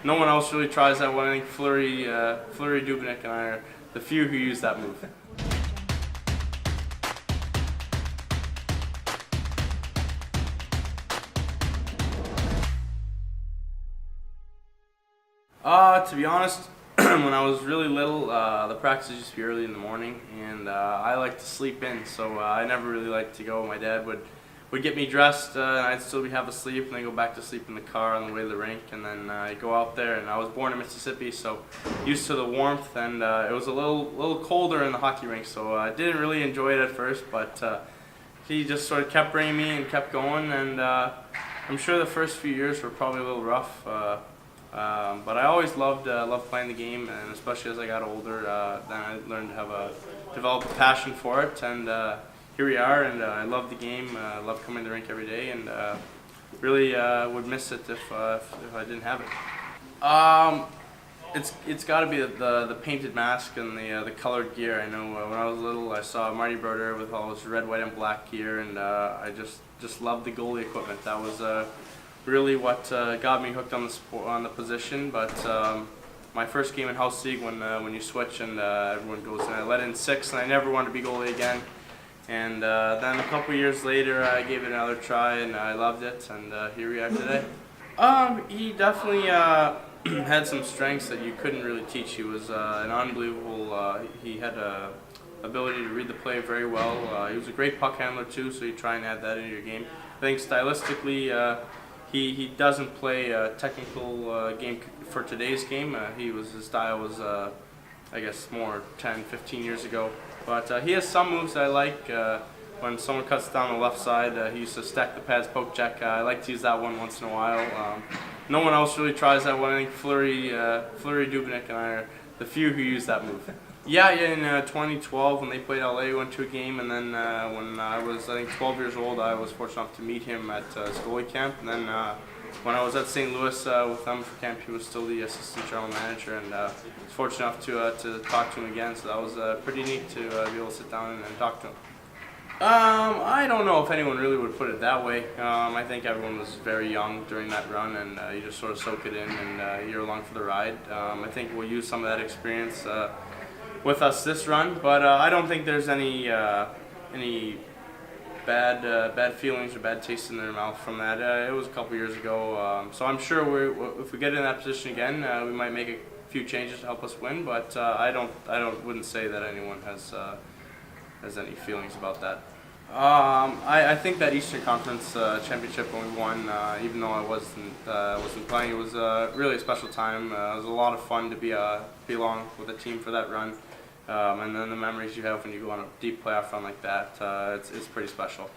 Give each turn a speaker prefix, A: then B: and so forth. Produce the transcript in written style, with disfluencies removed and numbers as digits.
A: no one else really tries that one. I think Fleury Dubnyk and I are the few who use that move. To be honest, when I was really little, the practices used to be early in the morning, and I liked to sleep in, so I never really liked to go. My dad would get me dressed, and I'd still be half asleep, and then go back to sleep in the car on the way to the rink, and then I'd go out there. And I was born in Mississippi, so used to the warmth, and it was a little colder in the hockey rink, so I didn't really enjoy it at first, but he just sort of kept bringing me and kept going, and I'm sure the first few years were probably a little rough. But I always loved playing the game, and especially as I got older, then I learned to develop a passion for it, and here we are, and I love the game. I love coming to the rink every day, and really would miss it if I didn't have it. It's got to be the painted mask and the colored gear. I know when I was little, I saw Marty Brodeur with all his red, white, and black gear, and I just loved the goalie equipment. That was really what got me hooked on the sport, on the position. But my first game in house league, when you switch and everyone goes, and I let in 6, and I never wanted to be goalie again. And then a couple years later, I gave it another try, and I loved it, and here we are today. He definitely had some strengths that you couldn't really teach. He was an unbelievable. He had a ability to read the play very well. He was a great puck handler too, so you try and add that into your game. I think stylistically, he doesn't play a technical game for today's game. His style was, I guess, more 10, 15 years ago. But he has some moves that I like. When someone cuts down the left side, he used to stack the pads, poke check. I like to use that one once in a while. No one else really tries that one. I think Fleury Dubnyk and I are the few who use that move. Yeah, in 2012 when they played LA, went to a game, and then when I was, I think, 12 years old, I was fortunate enough to meet him at his goalie camp. And then when I was at St. Louis with them for camp, he was still the assistant general manager, and I was fortunate enough to talk to him again. So that was pretty neat to be able to sit down and talk to him. I don't know if anyone really would put it that way. I think everyone was very young during that run, and you just sort of soak it in, and you're along for the ride. I think we'll use some of that experience with us this run, but I don't think there's any bad feelings or bad taste in their mouth from that. It was a couple years ago, so I'm sure if we get in that position again, we might make a few changes to help us win. But I wouldn't say that anyone has any feelings about that. I think that Eastern Conference championship when we won, even though I wasn't playing, it was really a special time. It was a lot of fun to be along with the team for that run, and then the memories you have when you go on a deep playoff run like that, it's pretty special.